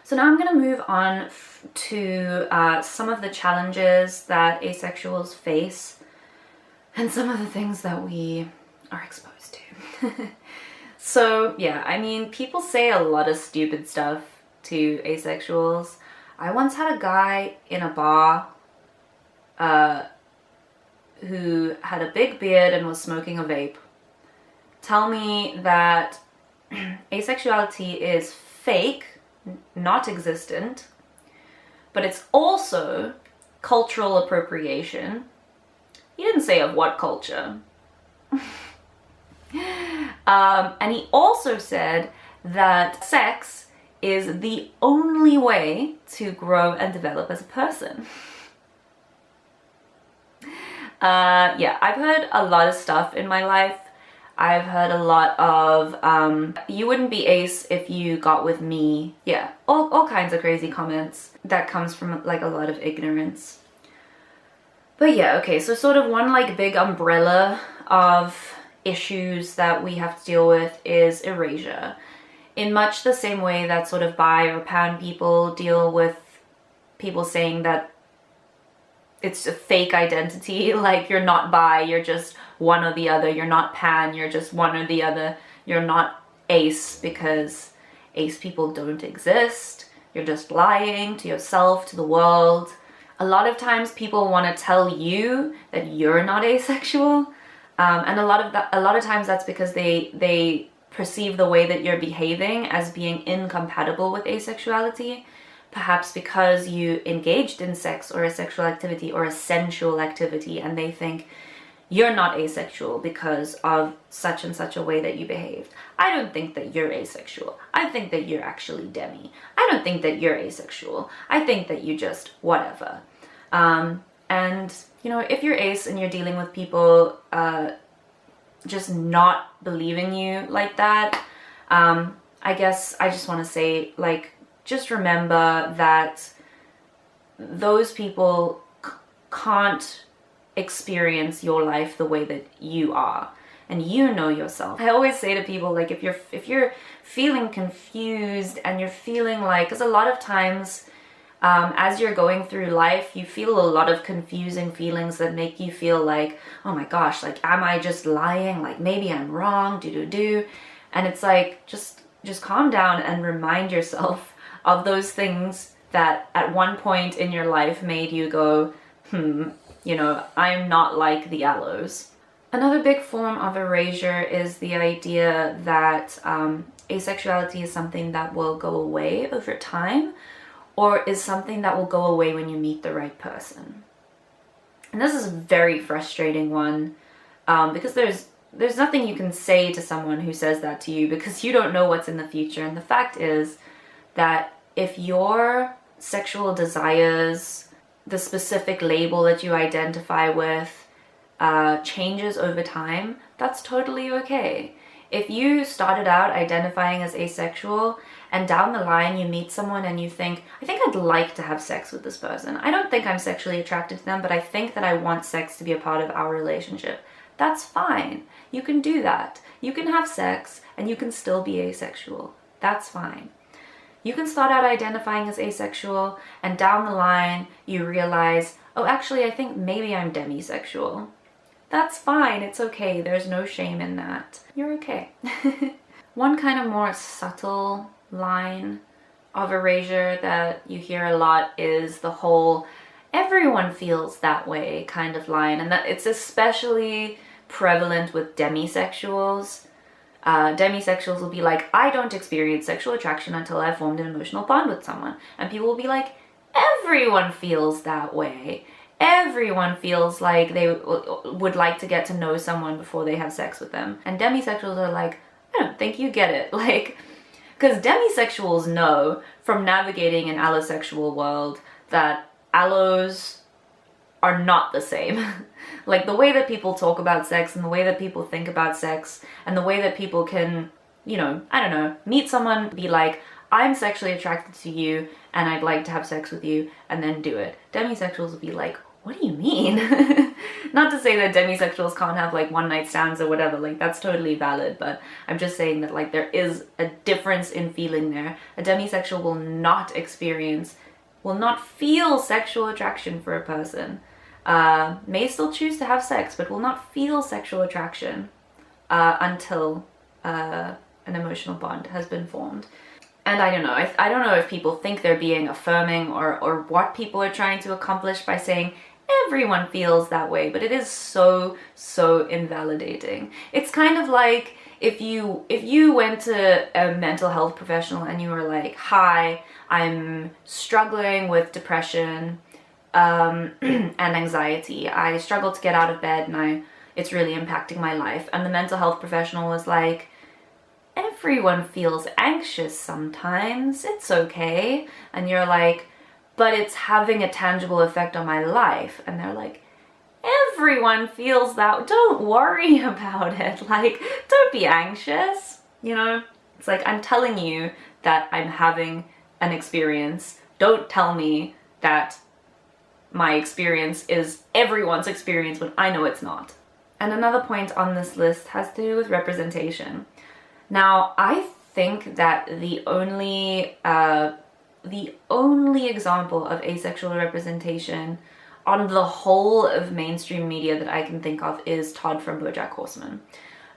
So now I'm going to move on to some of the challenges that asexuals face and some of the things that we are exposed to. So yeah, I mean, people say a lot of stupid stuff to asexuals. I once had a guy in a bar who had a big beard and was smoking a vape tell me that asexuality is fake, not existent, but it's also cultural appropriation. He didn't say of what culture. And he also said that sex is the only way to grow and develop as a person. Yeah, I've heard a lot of stuff in my life. I've heard a lot of, you wouldn't be ace if you got with me. Yeah, all kinds of crazy comments. That comes from like a lot of ignorance. But yeah, okay, so sort of one like big umbrella of issues that we have to deal with is erasure. In much the same way that sort of bi or pan people deal with people saying that it's a fake identity, like you're not bi, you're just one or the other, you're not pan, you're just one or the other, you're not ace because ace people don't exist, you're just lying to yourself, to the world. A lot of times people want to tell you that you're not asexual, and a lot of times that's because they perceive the way that you're behaving as being incompatible with asexuality. Perhaps because you engaged in sex or a sexual activity or a sensual activity, and they think you're not asexual because of such and such a way that you behaved. I don't think that you're asexual. I think that you're actually demi. I don't think that you're asexual. I think that you just whatever. And, you know, if you're ace and you're dealing with people just not believing you like that, I guess I just want to say, like, just remember that those people can't experience your life the way that you are, and you know yourself. I always say to people, like, if you're feeling confused and you're feeling like, because a lot of times as you're going through life, you feel a lot of confusing feelings that make you feel like, oh my gosh, like, am I just lying? Like, maybe I'm wrong, and it's like, just calm down and remind yourself of those things that at one point in your life made you go, you know, I'm not like the aloes. Another big form of erasure is the idea that asexuality is something that will go away over time, or is something that will go away when you meet the right person. And this is a very frustrating one, because there's nothing you can say to someone who says that to you, because you don't know what's in the future. And the fact is that if your sexual desires, the specific label that you identify with, changes over time, that's totally okay. If you started out identifying as asexual and down the line you meet someone and you think, I think I'd like to have sex with this person. I don't think I'm sexually attracted to them, but I think that I want sex to be a part of our relationship. That's fine. You can do that. You can have sex and you can still be asexual. That's fine. You can start out identifying as asexual and down the line you realize, oh, actually, I think maybe I'm demisexual. That's fine. It's okay. There's no shame in that. You're okay. One kind of more subtle line of erasure that you hear a lot is the whole everyone feels that way kind of line, and that it's especially prevalent with demisexuals. Demisexuals will be like, I don't experience sexual attraction until I've formed an emotional bond with someone. And people will be like, everyone feels that way. Everyone feels like they would like to get to know someone before they have sex with them. And demisexuals are like, I don't think you get it. Like, because demisexuals know from navigating an allosexual world that allos are not the same. Like, the way that people talk about sex and the way that people think about sex and the way that people can, you know, I don't know, meet someone, be like, I'm sexually attracted to you and I'd like to have sex with you, and then do it. Demisexuals will be like, what do you mean? Not to say that demisexuals can't have like one night stands or whatever, like that's totally valid, but I'm just saying that like there is a difference in feeling there. A demisexual will not feel sexual attraction for a person. May still choose to have sex, but will not feel sexual attraction until an emotional bond has been formed. And I don't know, I don't know if people think they're being affirming or what people are trying to accomplish by saying everyone feels that way, but it is so invalidating. It's kind of like if you went to a mental health professional and you were like, hi, I'm struggling with depression and anxiety. I struggle to get out of bed and it's really impacting my life. And the mental health professional was like, everyone feels anxious sometimes, it's okay. And you're like, but it's having a tangible effect on my life. And they're like, everyone feels that, don't worry about it, like, don't be anxious, you know? It's like, I'm telling you that I'm having an experience. Don't tell me that my experience is everyone's experience when I know it's not. And another point on this list has to do with representation. Now, I think that the only example of asexual representation on the whole of mainstream media that I can think of is Todd from BoJack Horseman.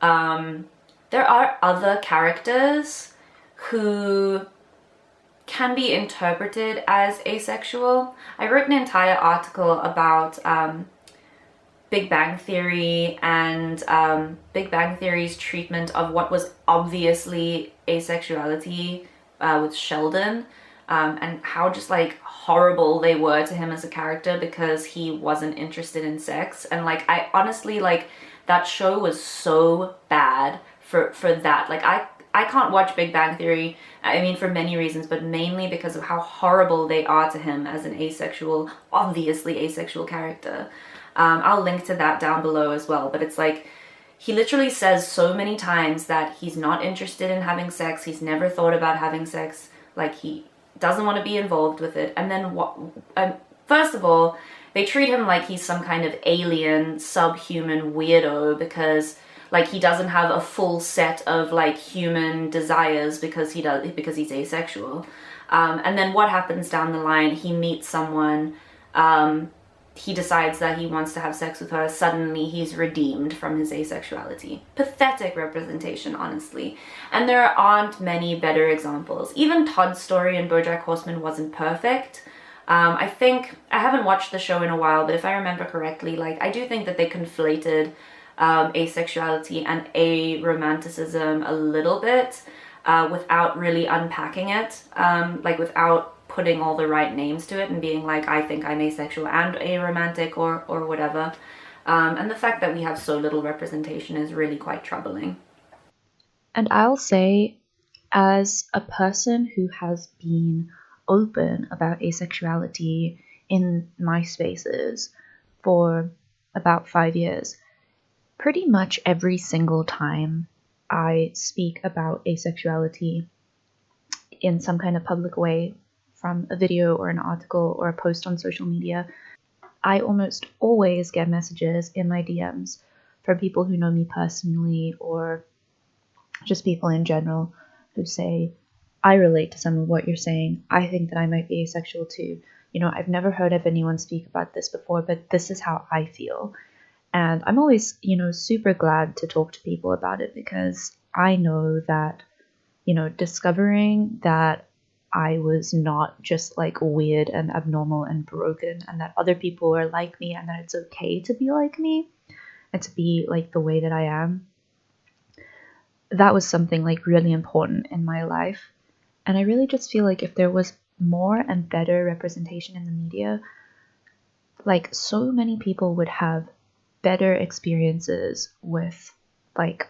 There are other characters who can be interpreted as asexual. I wrote an entire article about Big Bang Theory and Big Bang Theory's treatment of what was obviously asexuality with Sheldon, and how just like horrible they were to him as a character because he wasn't interested in sex. And like, I honestly, like, that show was so bad for that. Like, I can't watch Big Bang Theory, I mean, for many reasons, but mainly because of how horrible they are to him as an asexual, obviously asexual character. I'll link to that down below as well, but it's like, he literally says so many times that he's not interested in having sex, he's never thought about having sex, like he doesn't want to be involved with it. And then first of all, they treat him like he's some kind of alien, subhuman weirdo because like he doesn't have a full set of like human desires because he's asexual. And then what happens down the line? He meets someone, he decides that he wants to have sex with her, suddenly he's redeemed from his asexuality. Pathetic representation, honestly. And there aren't many better examples. Even Todd's story in BoJack Horseman wasn't perfect. I think, I haven't watched the show in a while, but if I remember correctly, like, I do think that they conflated asexuality and aromanticism a little bit without really unpacking it, like without putting all the right names to it and being like, I think I'm asexual and aromantic or whatever. And the fact that we have so little representation is really quite troubling. And I'll say, as a person who has been open about asexuality in my spaces for about 5 years, pretty much every single time I speak about asexuality in some kind of public way, from a video or an article or a post on social media, I almost always get messages in my DMs from people who know me personally or just people in general who say, I relate to some of what you're saying. I think that I might be asexual too. You know, I've never heard of anyone speak about this before, but this is how I feel. And I'm always, you know, super glad to talk to people about it because I know that, you know, discovering that I was not just like weird and abnormal and broken and that other people are like me and that it's okay to be like me and to be like the way that I am, that was something like really important in my life. And I really just feel like if there was more and better representation in the media, like so many people would have better experiences with like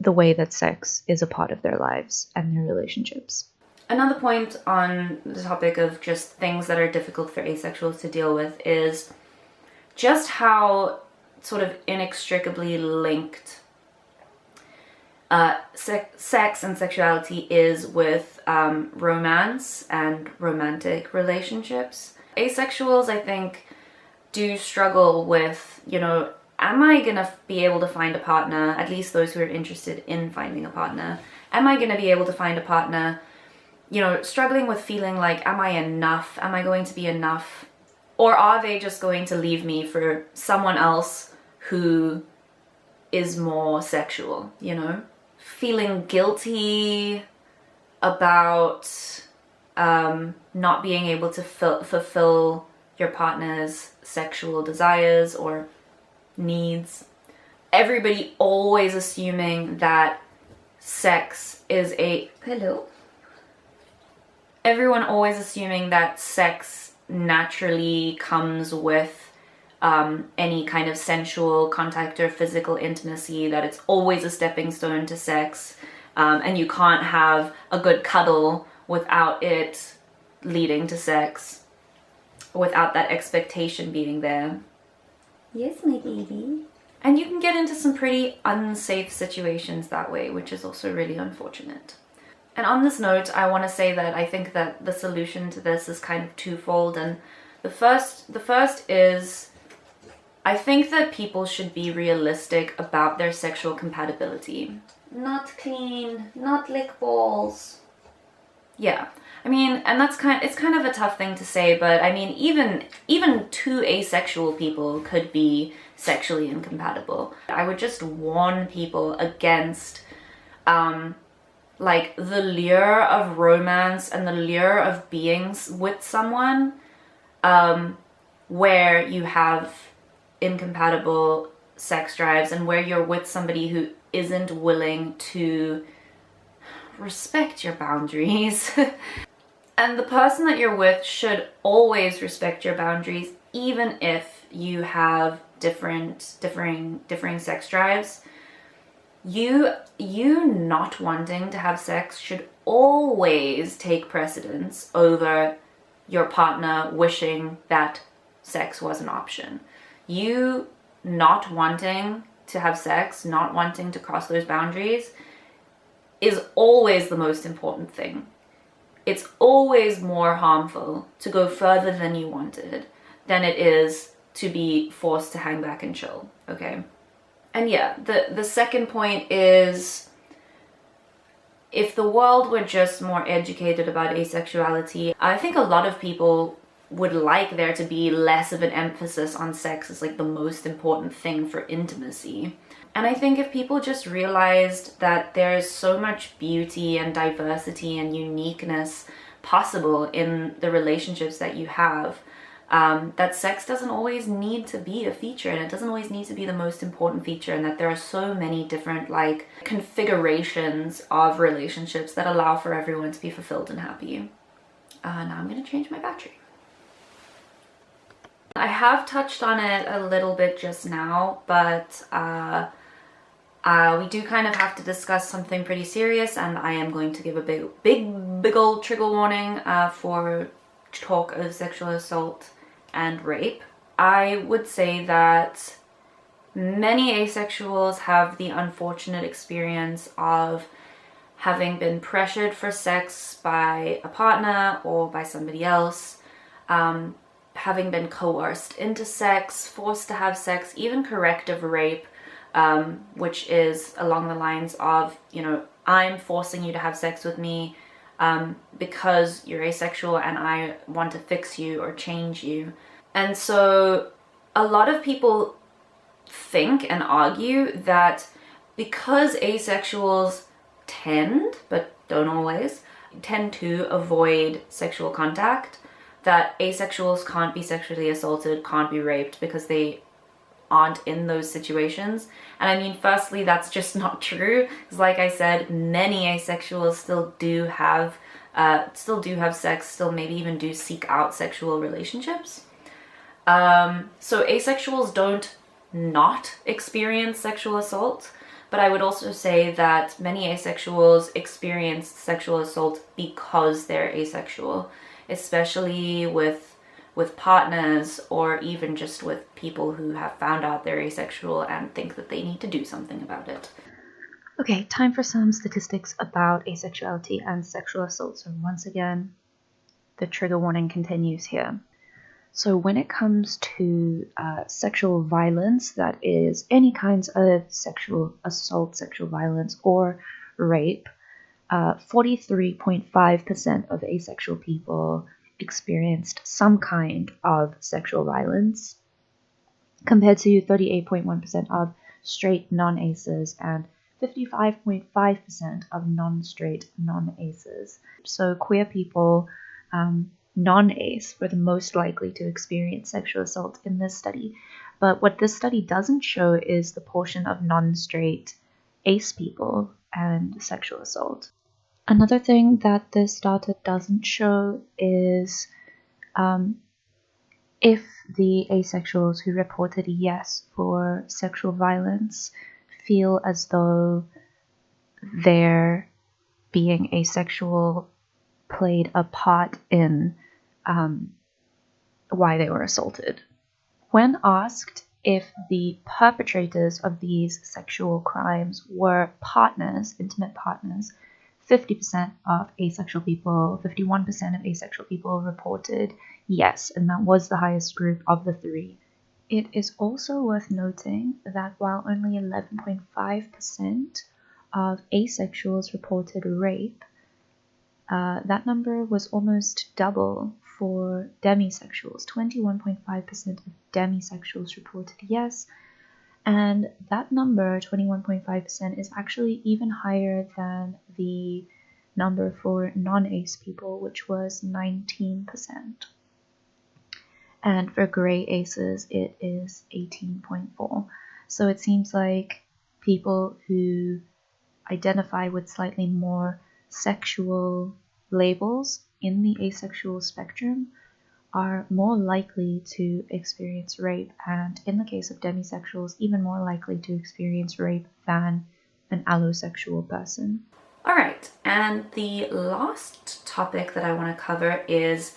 the way that sex is a part of their lives and their relationships. Another point on the topic of just things that are difficult for asexuals to deal with is just how sort of inextricably linked sex and sexuality is with romance and romantic relationships. Asexuals, I think, do struggle with, am I gonna be able to find a partner, at least those who are interested in finding a partner, am I gonna be able to find a partner, struggling with feeling like, am I enough? Am I going to be enough? Or are they just going to leave me for someone else who is more sexual, Feeling guilty about not being able to fulfill your partner's sexual desires or needs. Everybody always assuming that sex is a... Hello? Everyone always assuming that sex naturally comes with any kind of sensual contact or physical intimacy, that it's always a stepping stone to sex, and you can't have a good cuddle without it leading to sex, without that expectation being there. Yes, my baby. And you can get into some pretty unsafe situations that way, which is also really unfortunate. And on this note, I want to say that I think that the solution to this is kind of twofold. And the first is, I think that people should be realistic about their sexual compatibility. Not clean, not lick balls. Yeah, I mean, and it's kind of a tough thing to say, but I mean, even two asexual people could be sexually incompatible. I would just warn people against like the lure of romance and the lure of being with someone where you have incompatible sex drives and where you're with somebody who isn't willing to respect your boundaries. And the person that you're with should always respect your boundaries, even if you have differing sex drives. You not wanting to have sex should always take precedence over your partner wishing that sex was an option. You not wanting to have sex, not wanting to cross those boundaries, is always the most important thing. It's always more harmful to go further than you wanted than it is to be forced to hang back and chill, okay? And yeah, the second point is, if the world were just more educated about asexuality, I think a lot of people would like there to be less of an emphasis on sex as like the most important thing for intimacy. And I think if people just realized that there's so much beauty and diversity and uniqueness possible in the relationships that you have, that sex doesn't always need to be a feature, and it doesn't always need to be the most important feature, and that there are so many different like configurations of relationships that allow for everyone to be fulfilled and happy. Now I'm gonna change my battery. I have touched on it a little bit just now, but we do kind of have to discuss something pretty serious, and I am going to give a big old trigger warning for talk of sexual assault and rape. I would say that many asexuals have the unfortunate experience of having been pressured for sex by a partner or by somebody else, having been coerced into sex, forced to have sex, even corrective rape, which is along the lines of, I'm forcing you to have sex with me because you're asexual and I want to fix you or change you. And so a lot of people think and argue that because asexuals tend, but don't always, tend to avoid sexual contact, that asexuals can't be sexually assaulted, can't be raped because they aren't in those situations. And I mean, firstly, that's just not true, because like I said, many asexuals still do have sex, still maybe even do seek out sexual relationships. So asexuals don't not experience sexual assault, but I would also say that many asexuals experience sexual assault because they're asexual, especially with partners, or even just with people who have found out they're asexual and think that they need to do something about it. Okay, time for some statistics about asexuality and sexual assault. So once again, the trigger warning continues here. So when it comes to sexual violence, that is any kinds of sexual assault, sexual violence, or rape, 43.5% of asexual people experienced some kind of sexual violence, compared to 38.1% of straight non-aces and 55.5% of non-straight non-aces. So queer people, non-ace, were the most likely to experience sexual assault in this study. But what this study doesn't show is the portion of non-straight ace people and sexual assault. Another thing that this data doesn't show is if the asexuals who reported yes for sexual violence feel as though their being asexual played a part in why they were assaulted. When asked if the perpetrators of these sexual crimes were partners, intimate partners, 50% of asexual people, 51% of asexual people reported yes, and that was the highest group of the three. It is also worth noting that while only 11.5% of asexuals reported rape, that number was almost double for demisexuals. 21.5% of demisexuals reported yes, and that number, 21.5%, is actually even higher than the number for non-ace people, which was 19%. And for gray aces, it is 18.4%. So it seems like people who identify with slightly more sexual labels in the asexual spectrum are more likely to experience rape, and in the case of demisexuals, even more likely to experience rape than an allosexual person. Alright, and the last topic that I want to cover is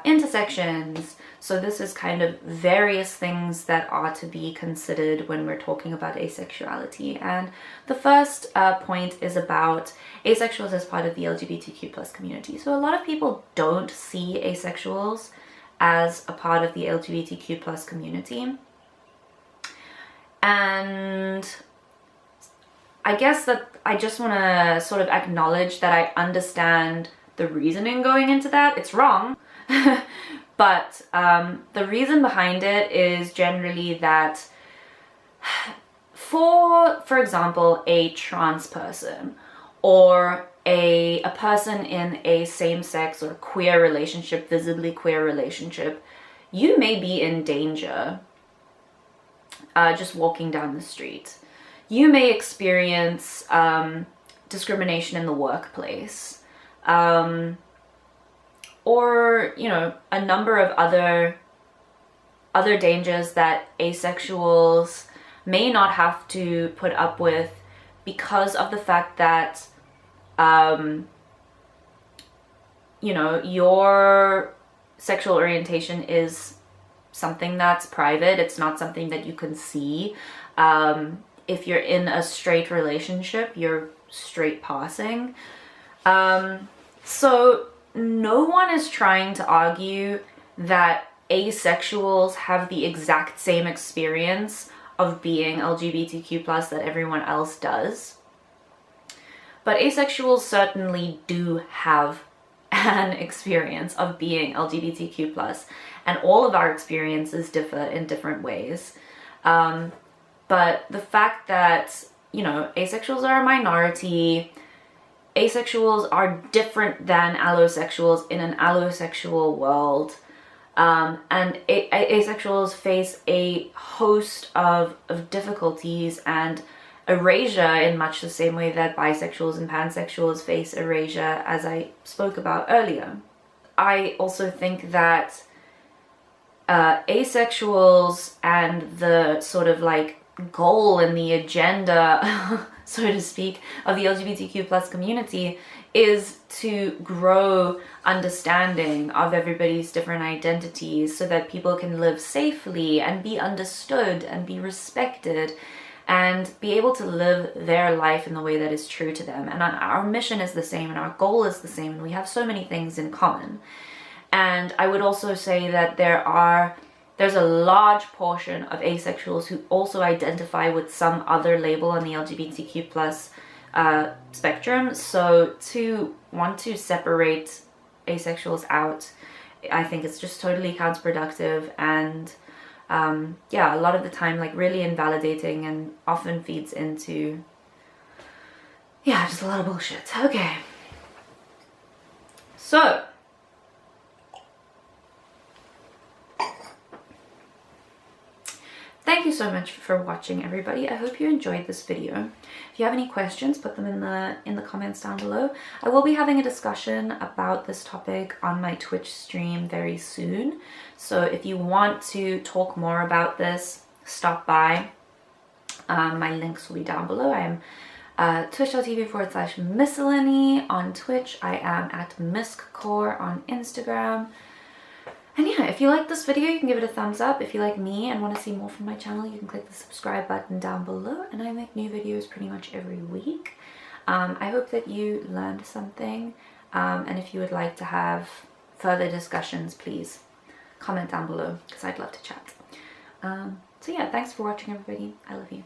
intersections. So this is kind of various things that are to be considered when we're talking about asexuality. And the first point is about asexuals as part of the LGBTQ plus community. So a lot of people don't see asexuals as a part of the LGBTQ plus community. And I guess that I just want to sort of acknowledge that I understand the reasoning going into that. It's wrong. But the reason behind it is generally that for example, a trans person or a person in a same-sex or queer relationship, visibly queer relationship, you may be in danger just walking down the street. You may experience discrimination in the workplace. Or, you know, a number of other dangers that asexuals may not have to put up with because of the fact that, you know, your sexual orientation is something that's private. It's not something that you can see. If you're in a straight relationship, you're straight passing. So no one is trying to argue that asexuals have the exact same experience of being LGBTQ plus that everyone else does. But asexuals certainly do have an experience of being LGBTQ plus, and all of our experiences differ in different ways. But the fact that, you know, asexuals are a minority, asexuals are different than allosexuals in an allosexual world, and asexuals face a host of difficulties and erasure in much the same way that bisexuals and pansexuals face erasure, as I spoke about earlier. I also think that asexuals and the sort of like goal and the agenda so to speak, of the LGBTQ plus community is to grow understanding of everybody's different identities so that people can live safely and be understood and be respected and be able to live their life in the way that is true to them. And our mission is the same and our goal is the same, and we have so many things in common. And I would also say that there's a large portion of asexuals who also identify with some other label on the LGBTQ plus spectrum. So to want to separate asexuals out, I think it's just totally counterproductive, and yeah, a lot of the time like really invalidating, and often feeds into, yeah, just a lot of bullshit. Okay, so thank you so much for watching, everybody. I hope you enjoyed this video. If you have any questions, put them in the comments down below. I will be having a discussion about this topic on my Twitch stream very soon. So if you want to talk more about this, stop by. My links will be down below. I am twitch.tv/miscellany on Twitch. I am at misccore on Instagram. And yeah, if you like this video, you can give it a thumbs up. If you like me and want to see more from my channel, you can click the subscribe button down below, and I make new videos pretty much every week. I hope that you learned something, and if you would like to have further discussions, please comment down below, because I'd love to chat. So yeah, thanks for watching, everybody. I love you.